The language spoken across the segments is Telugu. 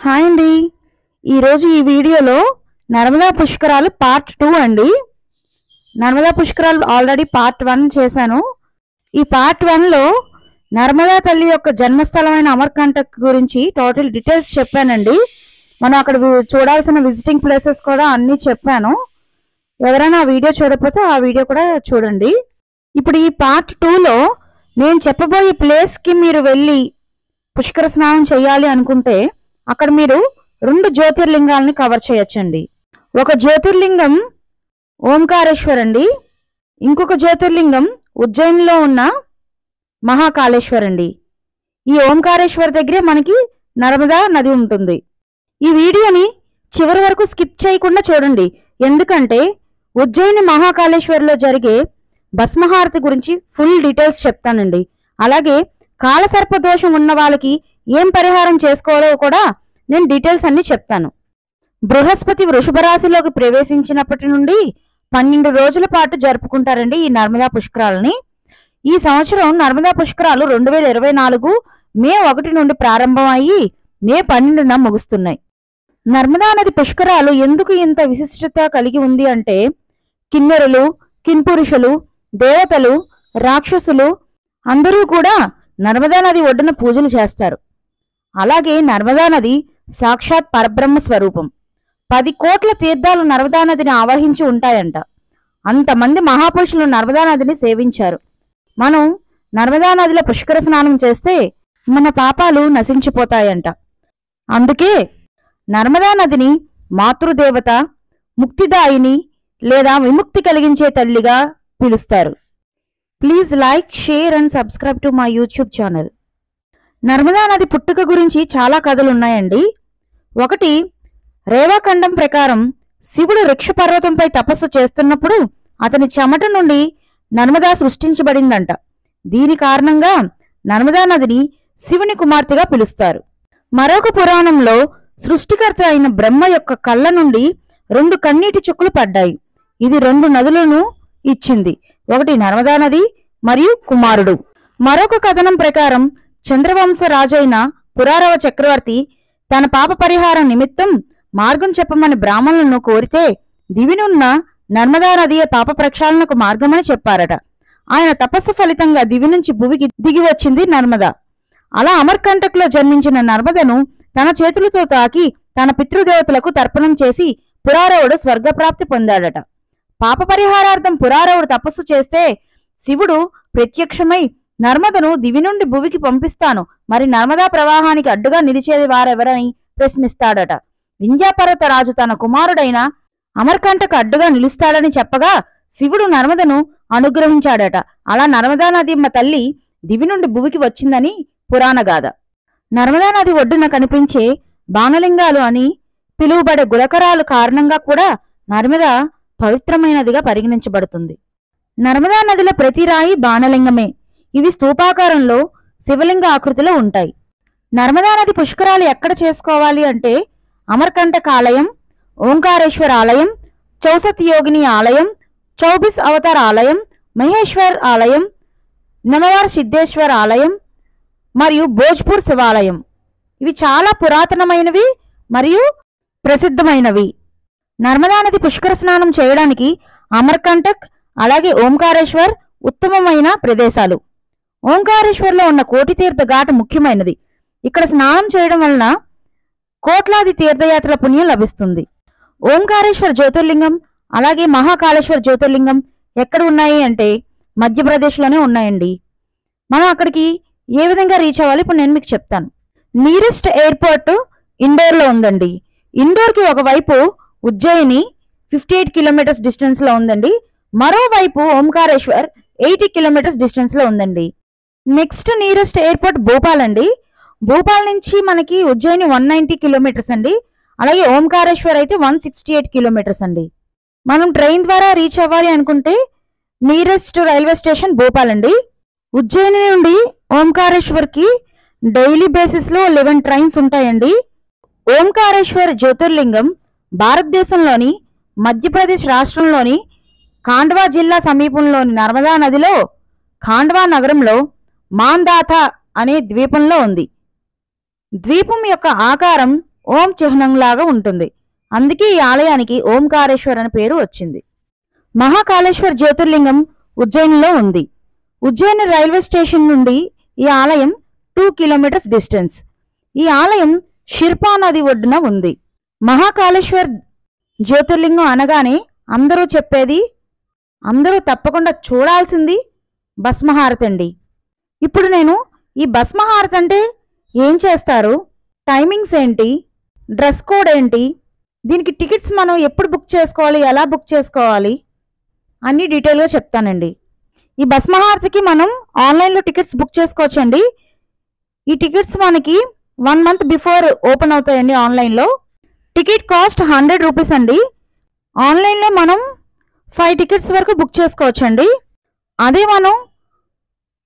హాయ్ అండి. ఈరోజు ఈ వీడియోలో నర్మదా పుష్కరాలు పార్ట్ 2 అండి. నర్మదా పుష్కరాలు ఆల్రెడీ పార్ట్ 1 చేశాను. ఈ పార్ట్ 1లో నర్మదా తల్లి యొక్క జన్మస్థలమైన అమర్కంటక్ గురించి టోటల్ డీటెయిల్స్ చెప్పానండి. మనం అక్కడ చూడాల్సిన విజిటింగ్ ప్లేసెస్ కూడా అన్నీ చెప్పాను. ఎవరైనా ఆ వీడియో చూడకపోతే ఆ వీడియో కూడా చూడండి. ఇప్పుడు ఈ పార్ట్ 2లో నేను చెప్పబోయే ప్లేస్కి మీరు వెళ్ళి పుష్కర స్నానం చేయాలి అనుకుంటే అక్కడ మీరు 2 జ్యోతిర్లింగాలని కవర్ చేయొచ్చండి. ఒక జ్యోతిర్లింగం ఓంకారేశ్వర్ అండి, ఇంకొక జ్యోతిర్లింగం ఉజ్జయినిలో ఉన్న మహాకాళేశ్వర్ అండి. ఈ ఓంకారేశ్వర్ దగ్గరే మనకి నర్మదా నది ఉంటుంది. ఈ వీడియోని చివరి వరకు స్కిప్ చేయకుండా చూడండి, ఎందుకంటే ఉజ్జయిని మహాకాళేశ్వర్లో జరిగే భస్మహారతి గురించి ఫుల్ డీటెయిల్స్ చెప్తానండి. అలాగే కాలసర్ప దోషం ఉన్న వాళ్ళకి ఏం పరిహారం చేసుకోవాలో కూడా నేను డీటెయిల్స్ అన్ని చెప్తాను. బృహస్పతి వృషభ రాశిలోకి ప్రవేశించినప్పటి నుండి 12 రోజుల పాటు జరుపుకుంటారండి ఈ నర్మదా పుష్కరాలని. ఈ సంవత్సరం నర్మదా పుష్కరాలు 2024 మే 1 నుండి ప్రారంభం అయ్యి మే 12న ముగుస్తున్నాయి. నర్మదా నది పుష్కరాలు ఎందుకు ఇంత విశిష్టత కలిగి ఉంది అంటే కిన్నెరులు, కింపురుషులు, దేవతలు, రాక్షసులు అందరూ కూడా నర్మదా నది ఒడ్డున పూజలు చేస్తారు. అలాగే నర్మదా నది సాక్షాత్ పరబ్రహ్మ స్వరూపం. 10 కోట్ల తీర్థాలు నర్మదా నదిని ఆవహించి ఉంటాయంట. అంతమంది మహాపురుషులు నర్మదా నదిని సేవించారు. మనం నర్మదా నదిలో పుష్కర స్నానం చేస్తే మన పాపాలు నశించిపోతాయంట. అందుకే నర్మదా నదిని మాతృదేవత, ముక్తిదాయిని లేదా విముక్తి కలిగించే తల్లిగా పిలుస్తారు. Please like, share and subscribe to my YouTube channel. Narmada నది పుట్టుక గురించి చాలా కథలు ఉన్నాయండి. ఒకటి, రేవాఖండం ప్రకారం శివుడు వృక్ష పర్వతంపై తపస్సు చేస్తున్నప్పుడు అతని చెమట నుండి నర్మదా సృష్టించబడిందంట. దీని కారణంగా నర్మదా నదిని శివుని కుమార్తెగా పిలుస్తారు. మరొక పురాణంలో సృష్టికర్త అయిన బ్రహ్మ యొక్క కళ్ళ నుండి 2 కన్నీటి చుక్కలు పడ్డాయి. ఇది 2 నదులను ఇచ్చింది, ఒకటి నర్మదా నది మరియు కుమారుడు. మరొక కథనం ప్రకారం చంద్రవంశ రాజైన పురారవ చక్రవర్తి తన పాప పరిహారం నిమిత్తం మార్గం చెప్పమని బ్రాహ్మణులను కోరితే దివినున్న నర్మదా నదియే పాప ప్రక్షాళనకు మార్గమని చెప్పారట. ఆయన తపస్సు ఫలితంగా దివి నుంచి భువికి దిగి వచ్చింది నర్మద. అలా అమర్కంటక్లో జన్మించిన నర్మదను తన చేతులతో తాకి తన పితృదేవతలకు తర్పణం చేసి పురారవుడు స్వర్గప్రాప్తి పొందాడట. పాప పరిహారార్థం పురారవుడు తపస్సు చేస్తే శివుడు ప్రత్యక్షమై నర్మదను దివి నుండి భువికి పంపిస్తాను, మరి నర్మదా ప్రవాహానికి అడ్డుగా నిలిచేది వారెవరని ప్రశ్నిస్తాడట. వింధ్యాపర్వత రాజు తన కుమారుడైన అమర్కంటకు అడ్డుగా నిలుస్తాడని చెప్పగా శివుడు నర్మదను అనుగ్రహించాడట. అలా నర్మదా నది తల్లి దివి నుండి భువికి వచ్చిందని పురాణగాథ. నర్మదా నది ఒడ్డున కనిపించే బాణలింగాలు అని పిలువబడే గులకరాలు కారణంగా కూడా నర్మద పవిత్రమైనదిగా పరిగణించబడుతుంది. నర్మదా నదిలో ప్రతి రాయి బాణలింగమే. ఇవి స్తూపాకారంలో శివలింగ ఆకృతిలో ఉంటాయి. నర్మదా నది పుష్కరాలు ఎక్కడ చేసుకోవాలి అంటే అమర్కంటక ఆలయం, ఓంకారేశ్వర ఆలయం, చౌసత్ యోగిని ఆలయం, చౌబిస్ అవతార ఆలయం, మహేశ్వర్ ఆలయం, నమవార్ సిద్ధేశ్వర్ ఆలయం మరియు భోజ్పూర్ శివాలయం. ఇవి చాలా పురాతనమైనవి మరియు ప్రసిద్ధమైనవి. నర్మదా నది పుష్కర స్నానం చేయడానికి అమర్కంటక్ అలాగే ఓంకారేశ్వర్ ఉత్తమమైన ప్రదేశాలు. ఓంకారేశ్వర్లో ఉన్న కోటితీర్థ ఘాట్ ముఖ్యమైనది. ఇక్కడ స్నానం చేయడం వలన కోట్లాది తీర్థయాత్రల పుణ్యం లభిస్తుంది. ఓంకారేశ్వర్ జ్యోతిర్లింగం అలాగే మహాకాళేశ్వర్ జ్యోతిర్లింగం ఎక్కడ ఉన్నాయి అంటే మధ్యప్రదేశ్లోనే ఉన్నాయండి. మనం అక్కడికి ఏ విధంగా రీచ్ అవ్వాలి ఇప్పుడు నేను మీకు చెప్తాను. నియరెస్ట్ ఎయిర్పోర్ట్ ఇండోర్లో ఉందండి. ఇండోర్కి ఒకవైపు ఉజ్జయిని 58 కిలోమీటర్స్ డిస్టెన్స్లో ఉందండి, మరోవైపు ఓంకారేశ్వర్ 80 కిలోమీటర్స్ డిస్టెన్స్లో ఉందండి. నెక్స్ట్ నియరెస్ట్ ఎయిర్పోర్ట్ భోపాల్ అండి. భోపాల్ నుంచి మనకి ఉజ్జయిని 190 కిలోమీటర్స్ అండి, అలాగే ఓంకారేశ్వర్ అయితే 168 కిలోమీటర్స్ అండి. మనం ట్రైన్ ద్వారా రీచ్ అవ్వాలి అనుకుంటే నియరెస్ట్ రైల్వే స్టేషన్ భోపాల్ అండి. ఉజ్జయిని నుండి ఓంకారేశ్వర్కి డైలీ బేసిస్లో 11 ట్రైన్స్ ఉంటాయండి. ఓంకారేశ్వర్ జ్యోతిర్లింగం భారతదేశంలోని మధ్యప్రదేశ్ రాష్ట్రంలోని ఖాండ్వా జిల్లా సమీపంలోని నర్మదా నదిలో ఖాండ్వా నగరంలో మాందాతా అనే ద్వీపంలో ఉంది. ద్వీపం యొక్క ఆకారం ఓం చిహ్నంలాగా ఉంటుంది. అందుకే ఈ ఆలయానికి ఓంకారేశ్వర్ అనే పేరు వచ్చింది. మహాకాళేశ్వర్ జ్యోతిర్లింగం ఉజ్జయినిలో ఉంది. ఉజ్జయిని రైల్వే స్టేషన్ నుండి ఈ ఆలయం 2 కిలోమీటర్స్ డిస్టెన్స్. ఈ ఆలయం షిర్పా నది ఒడ్డున ఉంది. మహాకాళేశ్వర్ జ్యోతిర్లింగం అనగానే అందరూ చెప్పేది, అందరూ తప్పకుండా చూడాల్సింది భస్మహారతి అండి. ఇప్పుడు నేను ఈ భస్మహారతి అంటే ఏం చేస్తారు, టైమింగ్స్ ఏంటి, డ్రెస్ కోడ్ ఏంటి, దీనికి టికెట్స్ మనం ఎప్పుడు బుక్ చేసుకోవాలి, ఎలా బుక్ చేసుకోవాలి అన్ని డీటెయిల్గా చెప్తానండి. ఈ భస్మహారతికి మనం ఆన్లైన్లో టికెట్స్ బుక్ చేసుకోవచ్చండి. ఈ టికెట్స్ మనకి 1 మంత్ బిఫోర్ ఓపెన్ అవుతాయండి. ఆన్లైన్లో టికెట్ కాస్ట్ 100 రూపీస్ అండి. ఆన్లైన్లో మనం 5 టికెట్స్ వరకు బుక్ చేసుకోవచ్చండి. అదే మనం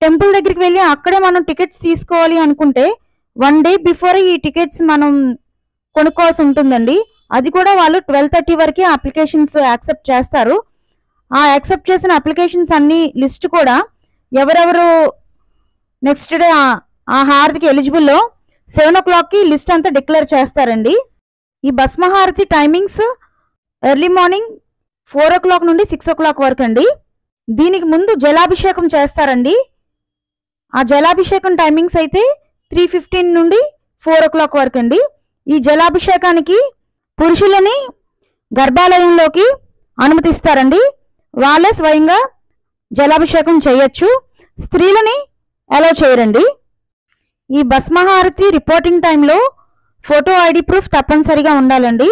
టెంపుల్ దగ్గరికి వెళ్ళి అక్కడే మనం టికెట్స్ తీసుకోవాలి అనుకుంటే 1 డే బిఫోర్ ఈ టికెట్స్ మనం కొనుక్కోవాల్సి ఉంటుందండి. అది కూడా వాళ్ళు 12:30 వరకే అప్లికేషన్స్ యాక్సెప్ట్ చేస్తారు. ఆ యాక్సెప్ట్ చేసిన అప్లికేషన్స్ అన్ని లిస్ట్ కూడా ఎవరెవరు నెక్స్ట్ డే ఆ హారతికి ఎలిజిబుల్లో 7 o'clockకి లిస్ట్ అంతా డిక్లేర్ చేస్తారండి. ఈ భస్మహారతి టైమింగ్స్ ఎర్లీ మార్నింగ్ 4 o'clock నుండి 6 o'clock వరకు అండి. దీనికి ముందు జలాభిషేకం చేస్తారండి. ఆ జలాభిషేకం టైమింగ్స్ అయితే 3:15 నుండి 4 o'clock వరకు అండి. ఈ జలాభిషేకానికి పురుషులని గర్భాలయంలోకి అనుమతిస్తారండి. వాళ్ళే స్వయంగా జలాభిషేకం చేయొచ్చు, స్త్రీలని అలౌ చేయరండి. ఈ భస్మహారతి రిపోర్టింగ్ టైంలో ఫోటో ఐడి ప్రూఫ్ తప్పనిసరిగా ఉండాలండి.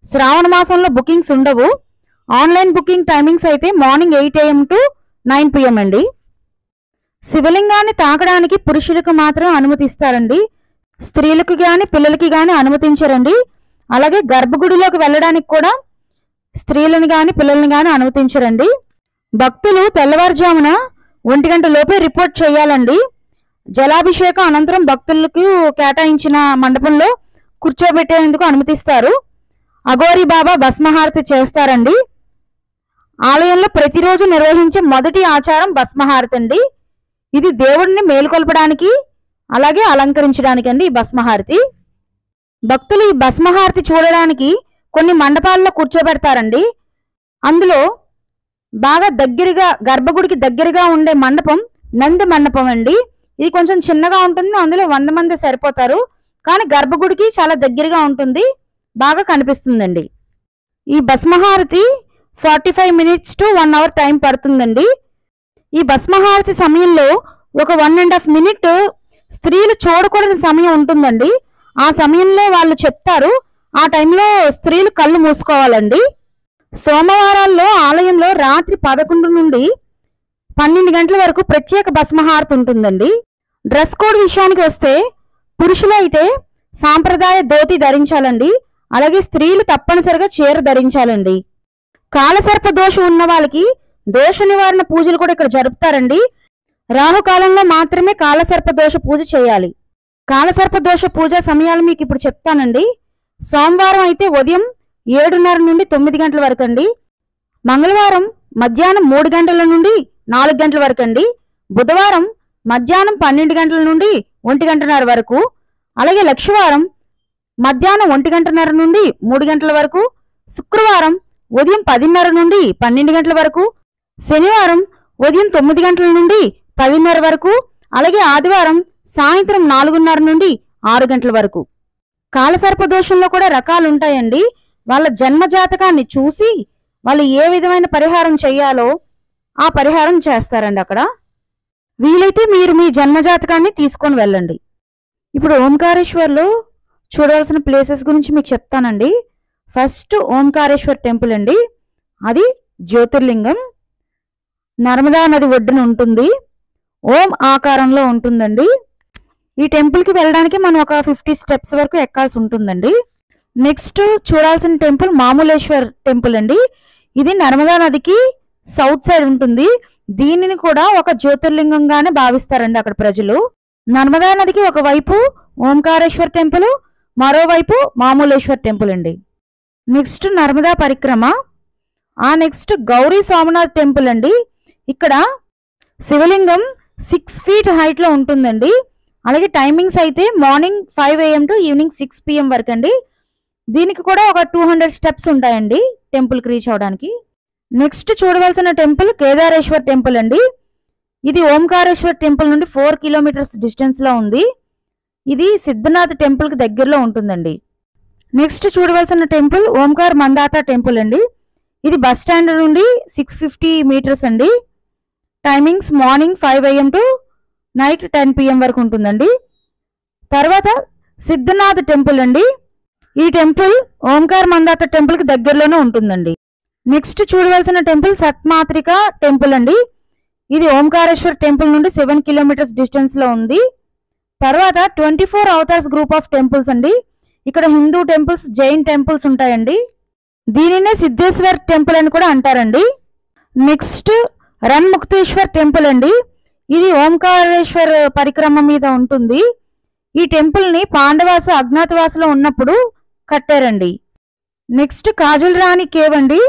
శ్రావణ మాసంలో బుకింగ్స్ ఉండవు. ఆన్లైన్ బుకింగ్ టైమింగ్స్ అయితే మార్నింగ్ 8 AM to 9 PM అండి. శివలింగాన్ని తాకడానికి పురుషులకు మాత్రం అనుమతిస్తారండి. స్త్రీలకు కానీ పిల్లలకి కానీ అనుమతించరండి. అలాగే గర్భగుడిలోకి వెళ్ళడానికి కూడా స్త్రీలను కానీ పిల్లల్ని కానీ అనుమతించరండి. భక్తులు తెల్లవారుజామున 1 గంట లోపే రిపోర్ట్ చేయాలండి. జలాభిషేకం అనంతరం భక్తులకు కేటాయించిన మండపంలో కూర్చోబెట్టేందుకు అనుమతిస్తారు. అఘోరి బాబా భస్మహారతి చేస్తారండి. ఆలయంలో ప్రతిరోజు నిర్వహించే మొదటి ఆచారం భస్మహారతి అండి. ఇది దేవుడిని మేలుకొల్పడానికి అలాగే అలంకరించడానికి అండి ఈ భస్మహారతి. భక్తులు ఈ భస్మహారతి చూడడానికి కొన్ని మండపాల్లో కూర్చోబెడతారండి. అందులో బాగా దగ్గరగా గర్భగుడికి దగ్గరగా ఉండే మండపం నంది మండపం అండి. ఇది కొంచెం చిన్నగా ఉంటుంది. అందులో 100 మంది సరిపోతారు. కానీ గర్భగుడికి చాలా దగ్గరగా ఉంటుంది, బాగా కనిపిస్తుందండి. ఈ భస్మహారతి 45 minutes to 1 hour టైం పడుతుందండి. ఈ భస్మహారతి సమయంలో ఒక 1.5 minute స్త్రీలు చూడకూడని సమయం ఉంటుందండి. ఆ సమయంలో వాళ్ళు చెప్తారు, ఆ టైంలో స్త్రీలు కళ్ళు మూసుకోవాలండి. సోమవారాల్లో ఆలయంలో రాత్రి 11 నుండి 12 గంటల వరకు ప్రత్యేక భస్మహారతి ఉంటుందండి. డ్రెస్ కోడ్ విషయానికి వస్తే పురుషులు అయితే సాంప్రదాయ ధోతి ధరించాలండి. అలాగే స్త్రీలు తప్పనిసరిగా చీర ధరించాలండి. కాలసర్ప దోషం ఉన్న వాళ్ళకి దోష నివారణ పూజలు కూడా ఇక్కడ జరుపుతారండి. రాహుకాలంలో మాత్రమే కాలసర్ప దోష పూజ చేయాలి. కాలసర్ప దోష పూజ సమయాలు మీకు ఇప్పుడు చెప్తానండి. సోమవారం అయితే ఉదయం 7:30 నుండి 9 గంటల వరకు అండి. మంగళవారం మధ్యాహ్నం 3 గంటల నుండి 4 గంటల వరకు అండి. బుధవారం మధ్యాహ్నం 12 గంటల నుండి 1 గంటన్నర వరకు. అలాగే లక్షవారం మధ్యాహ్నం 1 గంటన్నర నుండి 3 గంటల వరకు. శుక్రవారం ఉదయం 10:30 నుండి 12 గంటల వరకు. శనివారం ఉదయం 9 గంటల నుండి 10:30 వరకు. అలాగే ఆదివారం సాయంత్రం 4:30 నుండి 6 గంటల వరకు. కాలసర్ప దోషంలో కూడా రకాలు ఉంటాయండి. వాళ్ళ జన్మ జాతకాన్ని చూసి వాళ్ళు ఏ విధమైన పరిహారం చేయాలో ఆ పరిహారం చేస్తారండి అక్కడ. వీలైతే మీరు మీ జన్మ జాతకాన్ని తీసుకొని వెళ్ళండి. ఇప్పుడు ఓంకారేశ్వర్లో చూడవలసిన ప్లేసెస్ గురించి మీకు చెప్తానండి. ఫస్ట్ ఓంకారేశ్వర్ టెంపుల్ అండి. అది జ్యోతిర్లింగం నర్మదా నది ఒడ్డున ఉంటుంది. ఓం ఆకారంలో ఉంటుందండి. ఈ టెంపుల్కి వెళ్ళడానికి మనం ఒక 50 steps వరకు ఎక్కాల్సి ఉంటుందండి. నెక్స్ట్ చూడాల్సిన టెంపుల్ మామూలేశ్వర్ టెంపుల్ అండి. ఇది నర్మదా నదికి సౌత్ సైడ్ ఉంటుంది. దీనిని కూడా ఒక జ్యోతిర్లింగంగానే భావిస్తారండి అక్కడ ప్రజలు. నర్మదా నదికి ఒకవైపు ఓంకారేశ్వర్ టెంపుల్, మరోవైపు మామూలేశ్వర్ టెంపుల్ అండి. నెక్స్ట్ నర్మదా పరిక్రమ. ఆ నెక్స్ట్ గౌరీ సోమనాథ్ టెంపుల్ అండి. ఇక్కడ శివలింగం 6 feet హైట్లో ఉంటుందండి. అలాగే టైమింగ్స్ అయితే morning 5 AM to evening 6 PM వరకు అండి. దీనికి కూడా ఒక 200 స్టెప్స్ ఉంటాయండి టెంపుల్కి రీచ్ అవడానికి. నెక్స్ట్ చూడవలసిన టెంపుల్ కేదారేశ్వర్ టెంపుల్ అండి. ఇది ఓంకారేశ్వర్ టెంపుల్ నుండి 4 కిలోమీటర్స్ డిస్టెన్స్లో ఉంది. ఇది సిద్ధనాథ్ టెంపుల్కి దగ్గరలో ఉంటుందండి. నెక్స్ట్ చూడవలసిన టెంపుల్ ఓంకార్ మందాత టెంపుల్ అండి. ఇది బస్ స్టాండ్ నుండి 650 మీటర్స్ అండి. Timings morning 5 AM to night 10 PM వరకు ఉంటుందండి. తర్వాత సిద్ధనాథ్ టెంపుల్ అండి. ఈ టెంపుల్ ఓంకార్ మందాత టెంపుల్కి దగ్గరలోనే ఉంటుందండి. నెక్స్ట్ చూడవలసిన టెంపుల్ సత్మాత్రిక టెంపుల్ అండి. ఇది ఓంకారేశ్వర్ టెంపుల్ నుండి 7 కిలోమీటర్స్ డిస్టెన్స్లో ఉంది. తర్వాత 24 అవతార్స్ గ్రూప్ ఆఫ్ టెంపుల్స్ అండి. ఇక్కడ హిందూ టెంపుల్స్, జైన్ టెంపుల్స్ ఉంటాయండి. దీనినే సిద్ధేశ్వర్ టెంపుల్ అని కూడా అంటారండి. నెక్స్ట్ రన్ముక్తేశ్వర్ టెంపుల్ అండి. ఇది ఓంకారేశ్వర్ పరిక్రమ మీద ఉంటుంది. ఈ టెంపుల్ని పాండవాస అజ్ఞాతవాసలో ఉన్నప్పుడు కట్టారండి. నెక్స్ట్ కాజల్ రాణి కేవ్ అండి.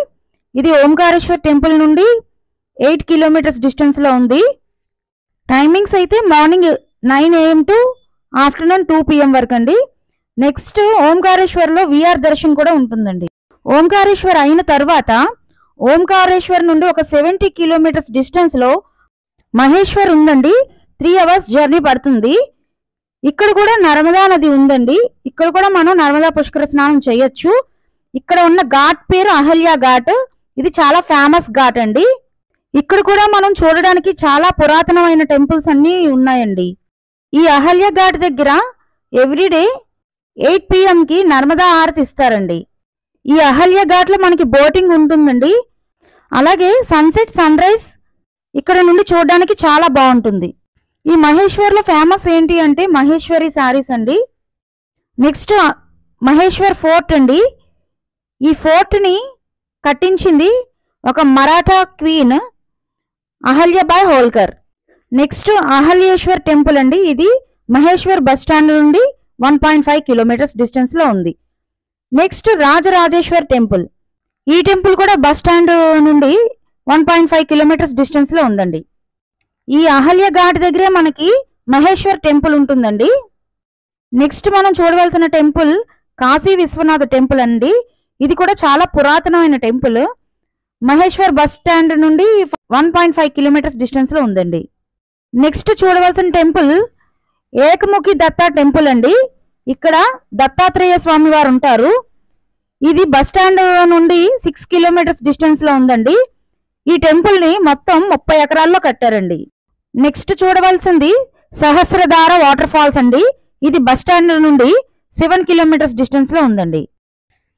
ఇది ఓంకారేశ్వర్ టెంపుల్ నుండి 8 కిలోమీటర్స్ డిస్టెన్స్లో ఉంది. టైమింగ్స్ అయితే morning 9 AM to afternoon 2 PM వరకు అండి. నెక్స్ట్ ఓంకారేశ్వర్లో VR దర్శన్ కూడా ఉంటుందండి. ఓంకారేశ్వర్ అయిన తర్వాత ఓంకారేశ్వర్ నుండి ఒక 70 కిలోమీటర్స్ డిస్టెన్స్లో మహేశ్వర్ ఉందండి. 3 hours జర్నీ పడుతుంది. ఇక్కడ కూడా నర్మదా నది ఉందండి. ఇక్కడ కూడా మనం నర్మదా పుష్కర స్నానం చేయొచ్చు. ఇక్కడ ఉన్న ఘాట్ పేరు అహల్య ఘాట్. ఇది చాలా ఫేమస్ ఘాట్ అండి. ఇక్కడ కూడా మనం చూడడానికి చాలా పురాతనమైన టెంపుల్స్ అన్నీ ఉన్నాయండి. ఈ అహల్య ఘాట్ దగ్గర ఎవ్రీడే 8 PM నర్మదా హారతి ఇస్తారండి. ఈ అహల్య ఘాట్లో మనకి బోటింగ్ ఉంటుందండి. అలాగే సన్సెట్, సన్ రైజ్ ఇక్కడ నుండి చూడడానికి చాలా బాగుంటుంది. ఈ మహేశ్వర్లో ఫేమస్ ఏంటి అంటే మహేశ్వరి శారీస్ అండి. నెక్స్ట్ మహేశ్వర్ ఫోర్ట్ అండి. ఈ ఫోర్ట్ని కట్టించింది ఒక Maratha queen Ahilyabai Holkar. Next Ahilyeshwar temple అండి. ఇది మహేశ్వర్ బస్ స్టాండ్ నుండి 1.5 కిలోమీటర్స్ డిస్టెన్స్లో ఉంది. Next Rajarajeshwar temple. ఈ టెంపుల్ కూడా బస్ స్టాండ్ నుండి 1.5 కిలోమీటర్స్ డిస్టెన్స్లో ఉందండి. ఈ అహల్య ఘాట్ దగ్గరే మనకి మహేశ్వర్ టెంపుల్ ఉంటుందండి. నెక్స్ట్ మనం చూడవలసిన టెంపుల్ కాశీ విశ్వనాథ టెంపుల్ అండి. ఇది కూడా చాలా పురాతనమైన టెంపుల్. మహేశ్వర్ బస్ స్టాండ్ నుండి 1.5 కిలోమీటర్స్ డిస్టెన్స్లో ఉందండి. నెక్స్ట్ చూడవలసిన టెంపుల్ ఏకముఖి దత్తా టెంపుల్ అండి. ఇక్కడ దత్తాత్రేయ స్వామి వారు ఉంటారు. ఇది బస్ స్టాండ్ నుండి 6 కిలోమీటర్స్ డిస్టెన్స్లో ఉందండి. ఈ టెంపుల్ని మొత్తం 30 ఎకరాల్లో కట్టారండి. నెక్స్ట్ చూడవలసింది సహస్రధార వాటర్ ఫాల్స్ అండి. ఇది బస్ స్టాండ్ నుండి 7 కిలోమీటర్స్ డిస్టెన్స్లో ఉందండి.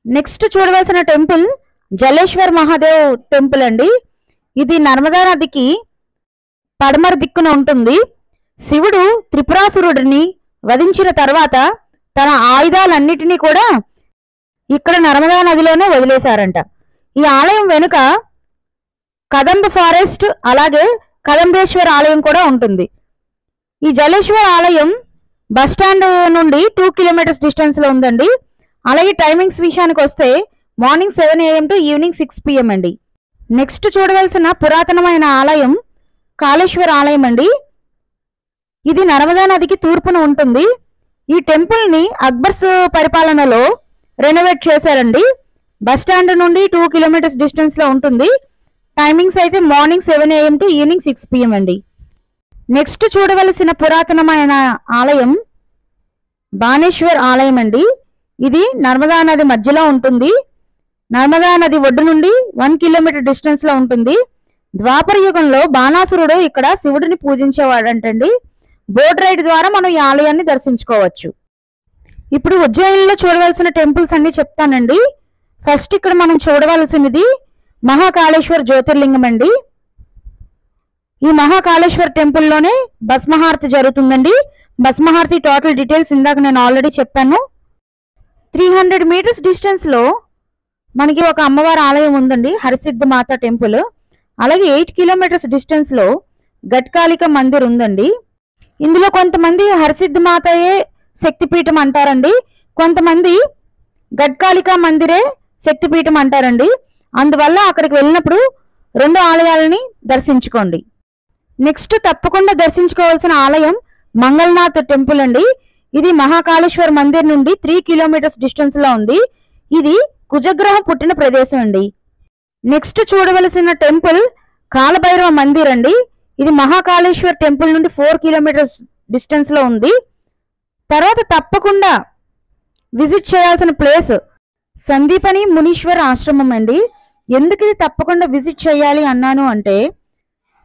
నెక్స్ట్ చూడవలసిన టెంపుల్ జలేశ్వర్ మహాదేవ్ టెంపుల్ అండి. ఇది నర్మదా నదికి పడమర దిక్కున ఉంటుంది. శివుడు త్రిపురాసురుడిని వధించిన తర్వాత తన ఆయుధాలన్నిటినీ కూడా ఇక్కడ నర్మదా నదిలోనే వదిలేశారంట. ఈ ఆలయం వెనుక కదంబ ఫారెస్ట్, అలాగే కదంబేశ్వర్ ఆలయం కూడా ఉంటుంది. ఈ జలేశ్వర్ ఆలయం బస్ స్టాండ్ నుండి 2 కిలోమీటర్స్ డిస్టెన్స్లో ఉందండి. అలాగే టైమింగ్స్ విషయానికి వస్తే morning 7 AM to evening 6 PM అండి. నెక్స్ట్ చూడవలసిన పురాతనమైన ఆలయం కాళేశ్వర్ ఆలయం అండి. ఇది నర్మదా నదికి తూర్పున ఉంటుంది. ఈ టెంపుల్ని అక్బర్స్ పరిపాలనలో రెనోవేట్ చేశారండి. బస్ స్టాండ్ నుండి 2 కిలోమీటర్స్ డిస్టెన్స్లో ఉంటుంది. టైమింగ్స్ అయితే morning 7 AM to evening 6 PM అండి. నెక్స్ట్ చూడవలసిన పురాతనమైన ఆలయం బాణేశ్వర్ ఆలయం అండి. ఇది నర్మదా నది మధ్యలో ఉంటుంది. నర్మదా నది ఒడ్డు నుండి 1 కిలోమీటర్ డిస్టెన్స్లో ఉంటుంది. ద్వాపర యుగంలో బాణాసురుడు ఇక్కడ శివుడిని పూజించేవాడంటండి. బోట్ రైడ్ ద్వారా మనం ఈ ఆలయాన్ని దర్శించుకోవచ్చు. ఇప్పుడు ఉజ్జయినిలో చూడవలసిన టెంపుల్స్ అన్ని చెప్తానండి. ఫస్ట్ ఇక్కడ మనం చూడవలసినది మహాకాళేశ్వర్ జ్యోతిర్లింగం అండి. ఈ మహాకాళేశ్వర్ టెంపుల్లోనే భస్మహారతి జరుగుతుందండి. భస్మహారతి టోటల్ డీటెయిల్స్ ఇందాక నేను ఆల్రెడీ చెప్పాను. 300 మీటర్స్ డిస్టెన్స్లో మనకి ఒక అమ్మవారి ఆలయం ఉందండి, హరిసిద్ధ మాత టెంపుల్. అలాగే 8 కిలోమీటర్స్ డిస్టెన్స్లో గట్కాళిక మందిర్ ఉందండి. ఇందులో కొంతమంది హరిసిద్ధ మాతయే శక్తిపీఠం అంటారండి, కొంతమంది గట్కాళిక మందిరే శక్తిపీఠం అంటారండి. అందువల్ల అక్కడికి వెళ్ళినప్పుడు 2 ఆలయాలని దర్శించుకోండి. నెక్స్ట్ తప్పకుండా దర్శించుకోవాల్సిన ఆలయం మంగళనాథ్ టెంపుల్ అండి. ఇది మహాకాళేశ్వర్ మందిర్ నుండి 3 కిలోమీటర్స్ డిస్టెన్స్లో ఉంది. ఇది కుజగ్రహం పుట్టిన ప్రదేశం అండి. నెక్స్ట్ చూడవలసిన టెంపుల్ కాలభైరవ మందిర్ అండి. ఇది మహాకాళేశ్వర్ టెంపుల్ నుండి 4 కిలోమీటర్స్ డిస్టెన్స్ లో ఉంది. తర్వాత తప్పకుండా విజిట్ చేయాల్సిన ప్లేస్ సందీపని మునీశ్వర్ ఆశ్రమం అండి. ఎందుకు ఇది తప్పకుండా విజిట్ చేయాలి అన్నాను అంటే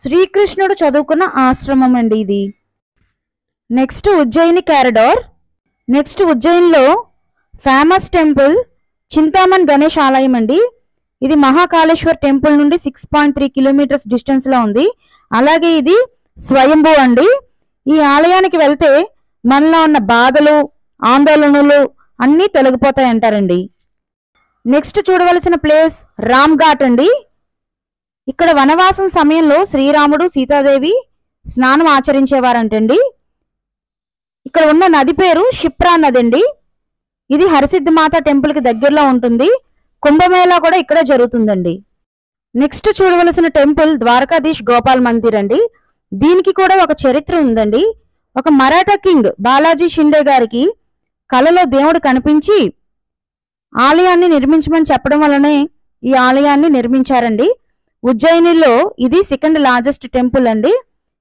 శ్రీకృష్ణుడు చదువుకున్న ఆశ్రమం అండి ఇది. Next Ujjayini corridor. నెక్స్ట్ ఉజ్జయిన్లో ఫేమస్ టెంపుల్ చింతామన్ గణేష్ ఆలయం అండి. ఇది మహాకాళేశ్వర్ టెంపుల్ నుండి 6.3 కిలోమీటర్స్ డిస్టెన్స్ లో ఉంది. అలాగే ఇది స్వయంభూ అండి. ఈ ఆలయానికి వెళ్తే మనలో ఉన్న బాధలు ఆందోళనలు అన్నీ తొలగిపోతాయి అంటారండి. నెక్స్ట్ చూడవలసిన ప్లేస్ రామ్ ఘాట్ అండి. ఇక్కడ వనవాసం సమయంలో శ్రీరాముడు సీతాదేవి స్నానం ఆచరించేవారంటండి. ఇక్కడ ఉన్న నది పేరు షిప్రా నది అండి. ఇది హరసిద్ధి మాత టెంపుల్ కి దగ్గరలో ఉంటుంది. కుంభమేళా కూడా ఇక్కడే జరుగుతుందండి. నెక్స్ట్ చూడవలసిన టెంపుల్ ద్వారకాధీష్ గోపాల్ మందిర్ అండి. దీనికి కూడా ఒక చరిత్ర ఉందండి. ఒక మరాఠా కింగ్ బాలాజీ షిండే గారికి కలలో దేవుడు కనిపించి ఆలయాన్ని నిర్మించమని చెప్పడం వల్లనే ఈ ఆలయాన్ని నిర్మించారండి. ఉజ్జయినిలో ఇది 2nd లార్జెస్ట్ టెంపుల్ అండి.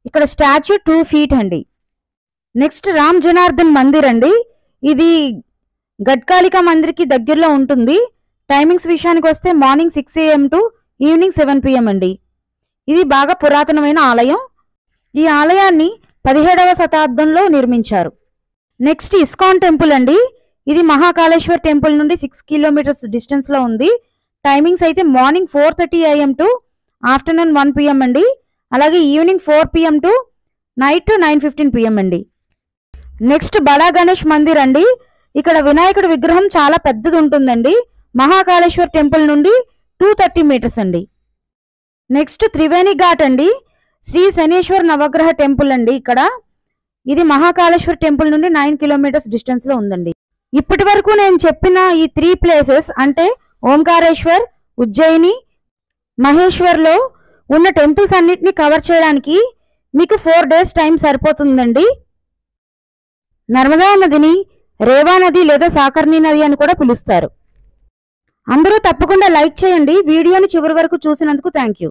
ఇక్కడ స్టాచ్యూ 2 feet అండి. నెక్స్ట్ రామ్ జనార్దన్ మందిర్ అండి. ఇది గడ్కాలికా మందిర్కి దగ్గరలో ఉంటుంది. టైమింగ్స్ విషయానికి వస్తే morning 6 AM to evening 7 PM అండి. ఇది బాగా పురాతనమైన ఆలయం. ఈ ఆలయాన్ని 17వ శతాబ్దంలో నిర్మించారు. నెక్స్ట్ ఇస్కాన్ టెంపుల్ అండి. ఇది మహాకాళేశ్వర్ టెంపుల్ నుండి 6 కిలోమీటర్స్ డిస్టెన్స్ లో ఉంది. టైమింగ్స్ అయితే morning 4:30 AM to afternoon 1 PM అండి. అలాగే evening 4 PM to night 9:15 PM అండి. నెక్స్ట్ బడా గణేష్ మందిర్ అండి. ఇక్కడ వినాయకుడి విగ్రహం చాలా పెద్దది ఉంటుందండి. మహాకాళేశ్వర్ టెంపుల్ నుండి 230 మీటర్స్ అండి. నెక్స్ట్ త్రివేణి ఘాట్ అండి. శ్రీ శనేశ్వర్ నవగ్రహ టెంపుల్ అండి. ఇక్కడ ఇది మహాకాళేశ్వర్ టెంపుల్ నుండి 9 కిలోమీటర్స్ డిస్టెన్స్ లో ఉందండి. ఇప్పటి వరకు నేను చెప్పిన ఈ 3 ప్లేసెస్ అంటే ఓంకారేశ్వర్, ఉజ్జయిని, మహేశ్వర్లో ఉన్న టెంపుల్స్ అన్నిటిని కవర్ చేయడానికి మీకు 4 days టైం సరిపోతుందండి. నర్మదా నదిని రేవా నది లేదా సాకర్ణి నది అని కూడా పిలుస్తారు. అందరూ తప్పకుండా లైక్ చేయండి. వీడియోని చివరి వరకు చూసినందుకు థ్యాంక్ యూ.